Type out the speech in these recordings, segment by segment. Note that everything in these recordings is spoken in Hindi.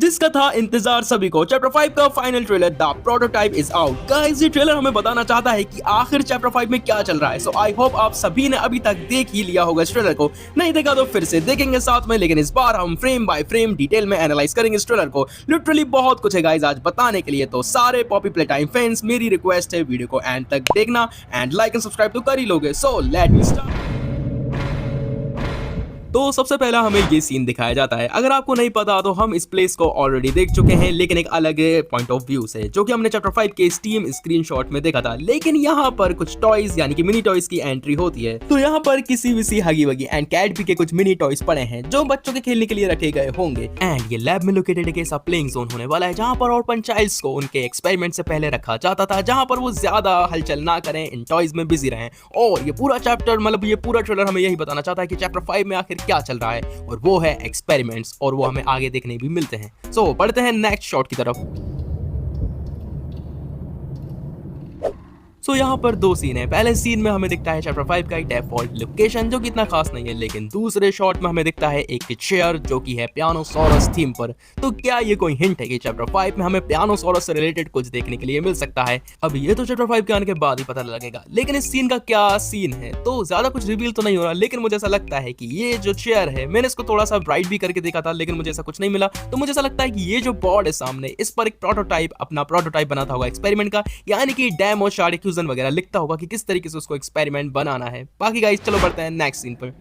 जिसका था इंतजार सभी को। चैप्टर 5 का final trailer the prototype is out. Guys ये ट्रेलर हमें बताना चाहता है कि आखिर चैप्टर 5 में क्या चल रहा है। सो आई होप आप सभी ने अभी तक देख ही लिया होगा इस ट्रेलर को। नहीं देखा तो फिर से देखेंगे साथ में, लेकिन इस बार हम फ्रेम बाय फ्रेम डिटेल में एनालाइज करेंगे इस ट्रेलर को। लिटरली बहुत कुछ है गाइस आज बताने के लिए, तो सारे पॉपी प्ले टाइम फैंस मेरी रिक्वेस्ट है वीडियो को एंड तक देखना एंड लाइक एंड सब्सक्राइब तो कर ही लोगे। So let me start. तो सबसे पहला हमें ये सीन दिखाया जाता है। अगर आपको नहीं पता तो हम इस प्लेस को ऑलरेडी देख चुके हैं, लेकिन एक अलग पॉइंट ऑफ व्यू से, जो कि हमने चैप्टर 5 के स्टीम स्क्रीनशॉट में देखा था। लेकिन यहाँ पर कुछ टॉयज यानी कि मिनी टॉयज की एंट्री होती है। तो यहाँ पर किसी विसी हगी वगी एंड कैडबरी के कुछ मिनी टॉयज पड़े हैं जो बच्चों के खेलने के लिए रखे गए होंगे। एंड ये लैब में लोकेटेड एक ऐसा प्लेइंग जोन होने वाला है जहाँ पर ऑर्फन चाइल्ड्स को उनके एक्सपेरिमेंट से पहले रखा जाता था, जहाँ पर वो ज्यादा हलचल ना करें, इन टॉयज में बिजी रहें। और ये पूरा चैप्टर मतलब ये पूरा ट्रेलर हमें यही बताना चाहता है कि चैप्टर 5 में आखिर क्या चल रहा है, और वो है एक्सपेरिमेंट्स, और वो हमें आगे देखने भी मिलते हैं। सो बढ़ते हैं नेक्स्ट शॉट की तरफ। सो यहाँ पर दो सीन है। पहले सीन में हमें दिखता है चैप्टर 5 का एक डिफॉल्ट लोकेशन जो कि इतना खास नहीं है, लेकिन दूसरे शॉट में हमें दिखता है एक चेयर जो कि है पियानोसॉरस थीम पर। तो क्या ये कोई हिंट है कि चैप्टर 5 में हमें पियानोसॉरस से रिलेटेड कुछ देखने के लिए मिल सकता है? अब ये तो चैप्टर 5 के आने के बाद ही पता लगेगा, लेकिन इस सीन का क्या सीन है तो ज्यादा कुछ रिवील तो नहीं हो रहा। लेकिन मुझे ऐसा लगता है कि ये जो चेयर है, मैंने इसको थोड़ा सा ब्राइट भी करके देखा था, लेकिन मुझे ऐसा कुछ नहीं मिला। तो मुझे ऐसा लगता है कि ये जो बोर्ड है सामने, इस पर एक प्रोटोटाइप अपना प्रोटोटाइप बनाता होगा एक्सपेरिमेंट का, यानी कि डेमो शार्ड फ्यूजन वगैरह लिखता होगा कि किस तरीके से उसको एक्सपेरिमेंट बनाना है। बाकी गाइस चलो बढ़ते हैं नेक्स्ट सीन पर।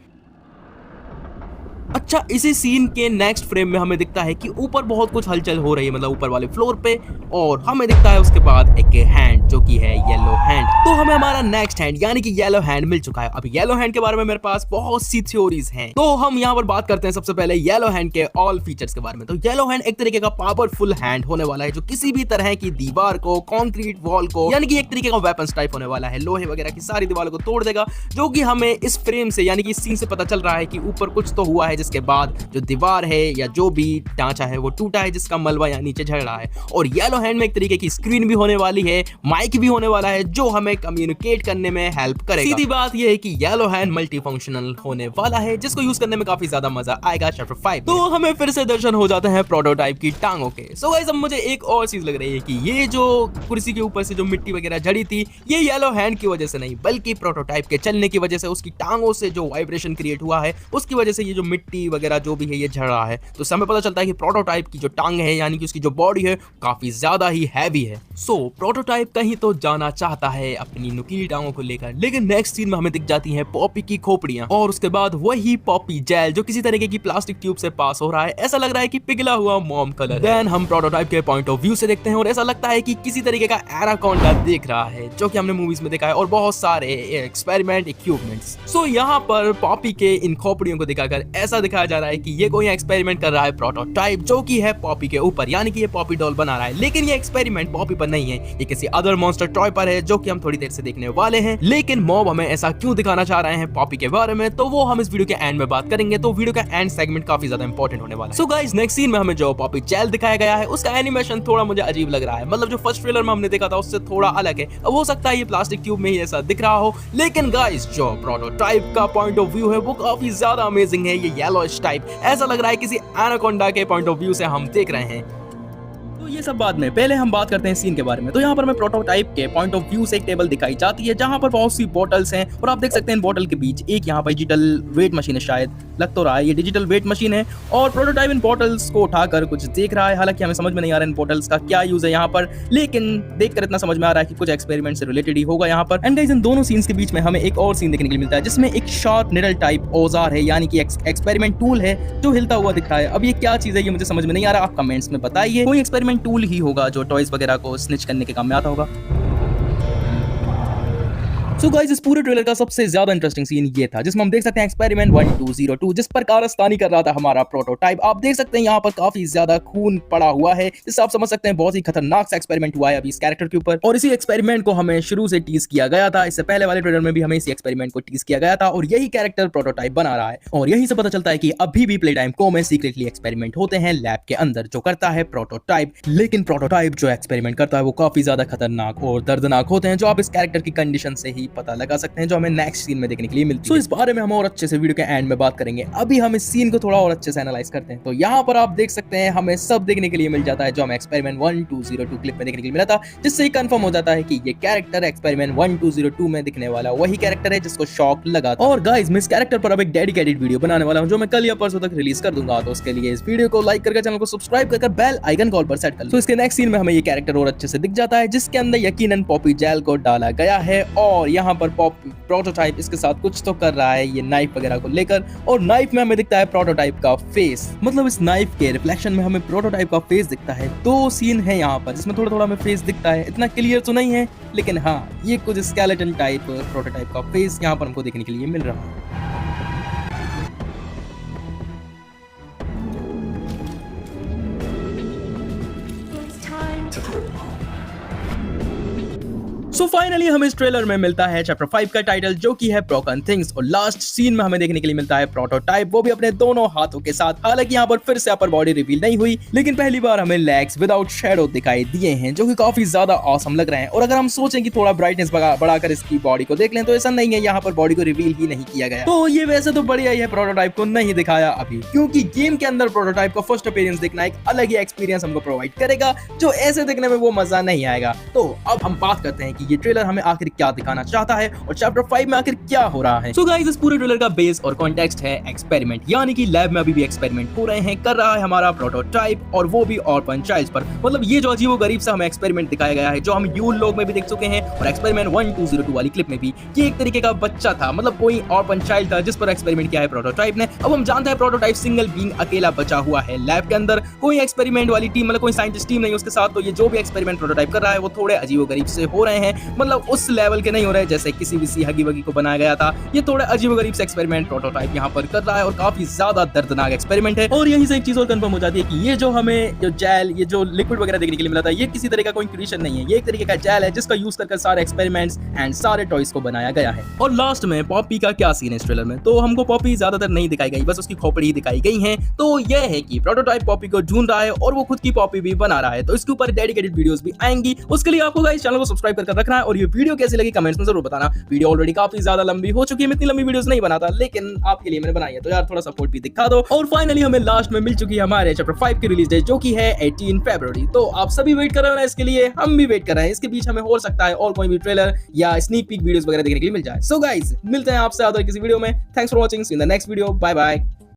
अच्छा, इसी सीन के नेक्स्ट फ्रेम में हमें दिखता है कि ऊपर बहुत कुछ हलचल हो रही है, मतलब ऊपर वाले फ्लोर पे, और हमें दिखता है उसके बाद एक हैंड जो कि है येलो हैंड। तो हमें हमारा नेक्स्ट हैंड यानी कि येलो हैंड मिल चुका है। अब येलो हैंड के बारे में मेरे पास बहुत सी थ्योरीज हैं, तो हम यहाँ पर बात करते हैं सबसे पहले येलो हैंड के ऑल फीचर्स के बारे में। तो येलो हैंड एक तरीके का पावरफुल हैंड होने वाला है जो किसी भी तरह की दीवार को, कॉन्क्रीट वॉल को, यानी कि एक तरीके का वेपन्स टाइप होने वाला है, लोहे वगैरह की सारी दीवारों को तोड़ देगा। जो कि हमें इस फ्रेम से यानी कि इस सीन से पता चल रहा है कि ऊपर कुछ तो हुआ है, जिसके बाद जो दीवार है या जो भी ढांचा है वो टूटा है, जिसका मलबा यहाँ नीचे झड़ रहा है। और येलो हैंड में एक तरीके की स्क्रीन भी होने वाली है, माइक भी होने वाला है जो हमें कम्युनिकेट करने में हेल्प करेगा। सीधी बात यह है कि येलो हैंड मल्टी फंक्शनल होने वाला है, जिसको यूज करने में काफी ज्यादा मजा आएगा चैप्टर 5। तो हमें फिर से दर्शन हो जाते हैं प्रोटोटाइप की टांगों के। सो गाइस अब मुझे एक और चीज लग रही है कि ये जो कुर्सी के ऊपर से जो मिट्टी वगैरह झड़ी थी, ये येलो हैंड की वजह से नहीं, बल्कि प्रोटोटाइप के चलने की वजह से, उसकी टांगों से जो वाइब्रेशन क्रिएट हुआ है उसकी वजह से ये जो मिट्टी वगैरह जो भी है ये झड़ रहा है। तो समय पता चलता है कि प्रोटोटाइप की जो टांग है यानी कि उसकी जो बॉडी है काफी ज्यादा ही हैवी है। सो प्रोटोटाइप कहीं तो जाना चाहता है अपनी नुकीली टांगों को लेकर, लेकिन नेक्स्ट सीन में हमें दिख जाती हैं पॉपी की खोपड़ियां, और उसके बाद वही पॉपी जेल जो किसी तरीके की प्लास्टिक ट्यूब से पास हो रहा है। ऐसा लग रहा है कि पिघला हुआ मॉम कलर। देन हम प्रोटोटाइप के पॉइंट ऑफ व्यू से देखते हैं और ऐसा लगता है कि किसी तरीके का एनाकोंडा देख रहा है जो कि हमने मूवीज में देखा है, और बहुत सारे एक्सपेरिमेंट इक्विपमेंट्स। सो यहाँ पर पॉपी के इन खोपड़ियों को दिखाकर ऐसा दिखाया जा रहा है कि ये कोई एक्सपेरिमेंट कर रहा है प्रोटोटाइप, जो कि है पॉपी के ऊपर, यानी कि ये पॉपी डॉल बना रहा है। लेकिन ये एक्सपेरिमेंट पॉपी पर नहीं है, ये किसी अदर मॉन्स्टर टॉय पर है, जो कि हम थोड़ी देर से देखने वाले हैं। लेकिन मॉब हमें ऐसा क्यों दिखाना चाह रहे हैं पॉपी के बारे में, तो वो हम इस वीडियो के एंड में बात करेंगे। तो वीडियो का एंड सेगमेंट काफी ज्यादा इंपॉर्टेंट होने वाला है। सो गाइस नेक्स्ट सीन में हमें जो पॉपी जेल दिखाया गया है उसका एनिमेशन थोड़ा मुझे अजीब लग रहा है, मतलब जो फर्स्ट ट्रेलर में हमने देखा था उससे थोड़ा अलग है। अब हो सकता है ये प्लास्टिक ट्यूब में ही ऐसा दिख रहा हो, लेकिन गाइस जो प्रोटोटाइप का पॉइंट ऑफ व्यू है वो काफी ज्यादा अमेजिंग है। ये येलोइश टाइप ऐसा लग रहा है किसी एनाकोंडा के पॉइंट ऑफ व्यू से हम देख रहे हैं। तो ये सब बाद में, पहले हम बात करते हैं सीन के बारे में। तो यहाँ पर हमें प्रोटोटाइप के पॉइंट ऑफ व्यू से एक टेबल दिखाई जाती है जहाँ पर बहुत सी बॉटल्स हैं, और आप देख सकते हैं बॉटल के बीच एक यहाँ पर डिजिटल वेट मशीन है, शायद लग तो रहा है ये डिजिटल वेट मशीन है। और प्रोटोटाइप इन बॉटल्स को उठाकर कुछ देख रहा है, हालांकि हमें समझ में नहीं आ रहा है इन बॉटल्स का क्या यूज है यहाँ पर, लेकिन देखकर इतना समझ में आ रहा है कि कुछ एक्सपेरिमेंट से रिलेटेड ही होगा यहाँ पर। एंड गाइस इन दोनों सीन्स के बीच में हमें एक और सीन देखने के लिए मिलता है जिसमें एक शार्प निडल टाइप औजार है, यानी कि एक्सपेरिमेंट टूल है जो हिलता हुआ दिखता है। अब ये क्या चीज है ये मुझे समझ में नहीं आ रहा, आप कमेंट्स में बताइए। कोई एक्सपेरिमेंट टूल ही होगा जो टॉयज वगैरह को स्निच करने के काम में आता होगा। सो गाइस इस पूरे ट्रेलर का सबसे ज्यादा इंटरेस्टिंग सीन ये था जिसमें हम देख सकते हैं एक्सपेरिमेंट 1202 जिस पर कारस्तानी कर रहा था हमारा प्रोटोटाइप। आप देख सकते हैं यहाँ पर काफी ज्यादा खून पड़ा हुआ है, जिससे आप समझ सकते हैं बहुत ही खतरनाक सा एक्सपेरिमेंट हुआ है अभी इस कैरेक्टर के ऊपर। और इसी एक्सपेरिमेंट को हमें शुरू से टीज किया गया था, इससे पहले वाले ट्रेलर में भी हमें इसी एक्सपेरिमेंट को टीज किया गया था, और यही कैरेक्टर प्रोटोटाइप बना रहा है। और यही से पता चलता है कि अभी भी प्ले टाइम को में सीक्रेटली एक्सपेरिमेंट होते हैं लैब के अंदर जो करता है प्रोटोटाइप। लेकिन प्रोटोटाइप जो एक्सपेरिमेंट करता है वो काफी ज्यादा खतरनाक और दर्दनाक होते हैं, जो आप इस कैरेक्टर की कंडीशन से ही पता लगा सकते हैं जो हमें नेक्स्ट सीन में देखने के लिए मिलती है। तो इस बारे में हम और अच्छे से वीडियो के एंड में बात करेंगे। अभी हम इस सीन को थोड़ा और अच्छे से एनालाइज करते हैं। तो यहाँ पर आप देख सकते हैं हमें सब देखने के लिए मिल जाता है जो हमें एक्सपेरिमेंट 1202 क्लिप में देखने के लिए मिला था, जिससे कंफर्म हो जाता है कि ये कैरेक्टर एक्सपेरिमेंट 1202 में दिखने वाला वही कैरेक्टर है जिसको शॉक लगा था। और गाइस मैं इस कैरेक्टर पर अब एक डेडिकेटेड वीडियो बनाने वाला हूं जो मैं कल या परसों तक रिलीज कर दूंगा। तो उसके लिए इस वीडियो को लाइक करके चैनल को सब्सक्राइब करके बेल आइकन कॉल पर सेट कर लो। तो इसके नेक्स्ट सीन में हमें ये कैरेक्टर और अच्छे से दिख जाता है जिसके अंदर यकीनन पॉपी जेल को डाला गया है और यहाँ पर प्रोटोटाइप इसके साथ कुछ तो कर रहा है ये नाइफ वगैरह को लेकर। और नाइफ में हमें दिखता है प्रोटोटाइप का फेस, मतलब इस नाइफ के रिफ्लेक्शन में हमें प्रोटोटाइप का फेस दिखता है। दो सीन है यहाँ पर जिसमें थोड़ा थोड़ा हमें फेस दिखता है, इतना क्लियर तो नहीं है लेकिन हाँ ये कुछ स्केलेटन टाइप प्रोटोटाइप का फेस यहाँ पर हमको देखने के लिए मिल रहा है। सो फाइनली हमें इस ट्रेलर में मिलता है चैप्टर 5 का टाइटल जो कि है ब्रोकन थिंग्स और लास्ट सीन में हमें देखने के लिए मिलता है प्रोटोटाइप, वो भी अपने दोनों हाथों के साथ। हालांकि यहाँ पर फिर से अपर बॉडी रिवील नहीं हुई लेकिन पहली बार हमें लेग्स विदाउट शैडो दिखाई दिए हैं जो कि काफी ज्यादा ऑसम लग रहे हैं। और अगर हम सोचें कि थोड़ा ब्राइटनेस बढ़ाकर इसकी बॉडी को देख लें तो ऐसा नहीं है, यहाँ पर बॉडी को रिवील ही नहीं किया गया। तो ये वैसे तो बढ़िया ही है, प्रोटोटाइप को नहीं दिखाया अभी क्योंकि गेम के अंदर प्रोटोटाइप का फर्स्ट अपीयरेंस देखना एक अलग ही एक्सपीरियंस हमको प्रोवाइड करेगा जो ऐसे देखने में वो मजा नहीं आएगा। तो अब हम बात करते हैं कि ये ट्रेलर हमें आखिर क्या दिखाना चाहता है और चैप्टर 5 में आखिर क्या हो रहा है। सो गाइस इस पूरे ट्रेलर का बेस और कॉन्टेक्स्ट है एक्सपेरिमेंट, यानी कि लैब में अभी भी एक्सपेरिमेंट हो रहे हैं, कर रहा है हमारा प्रोटोटाइप और वो भी ऑर्फन चाइल्ड्स पर। मतलब ये जो अजीबोगरीब सा हमें एक्सपेरिमेंट दिखाया गया है जो हम यूल लोग में भी देख चुके हैं और एक्सपेरिमेंट 1202 वाली क्लिप में भी, ये एक तरीके का बच्चा था, मतलब कोई ऑर्फन चाइल्ड था जिस पर एक्सपेरिमेंट किया है प्रोटोटाइप ने। अब हम जानते हैं प्रोटोटाइप सिंगल बीइंग अकेला बचा हुआ है लैब के अंदर, कोई एक्सपेरिमेंट वाली टीम मतलब कोई साइंटिस्ट टीम नहीं उसके साथ। तो ये जो भी एक्सपेरिमेंट प्रोटोटाइप कर रहा है वो थोड़े अजीबोगरीब से हो रहे हैं, मतलब उस लेवल के नहीं हो रहे जैसे किसी भी सी हगी वगी को बनाया गया था। ये थोड़े अजीबोगरीब से एक्सपेरिमेंट प्रोटोटाइप यहाँ पर कर रहा है और काफी ज्यादा दर्दनाक एक्सपेरिमेंट है। और यहीं से एक चीज और कंफर्म हो जाती है कि ये जो हमें जो जेल ये जो लिक्विड वगैरह देखने के लिए मिला था ये किसी तरह का कोई क्रिएशन नहीं है, ये एक तरीके का जेल है जिसका यूज करके सारे एक्सपेरिमेंट्स एंड सारे टॉयज को बनाया गया है। और लास्ट में पॉपी का क्या सीन है इस ट्रेलर में, तो हमको पॉपी ज्यादातर नहीं दिखाई गई, बस उसकी खोपड़ी ही दिखाई गई है। तो यह है कि प्रोटोटाइप पॉपी को ढूंढ रहा है और वो खुद की पॉपी भी बना रहा है, तो इसके ऊपर डेडिकेटेड वीडियोस भी आएंगी। उसके लिए आपको गाइस चैनल को सब्सक्राइब करके रखना है और ये वीडियो कैसी लगी कमेंट्स में जरूर बताना। वीडियो ऑलरेडी काफी ज्यादा लंबी हो चुकी है, मैं इतनी लंबी वीडियोस नहीं बनाता लेकिन आपके लिए मैंने बनाई है, तो यार थोड़ा सपोर्ट भी दिखा दो। और फाइनली हमें लास्ट में मिल चुकी है हमारे चैप्टर 5 की रिलीज डेट जो कि है 18 फरवरी। तो आप सभी वेट कर रहे हो ना इसके लिए, हम भी वेट कर रहे हैं। इसके बीच हमें हो सकता है और कोई भी ट्रेलर या स्नीक पीक वीडियोस वगैरह देखने के लिए मिल जाए। सो गाइस मिलते हैं आपसे आगे किसी वीडियो में। Thanks for watching, see in the next video, bye bye.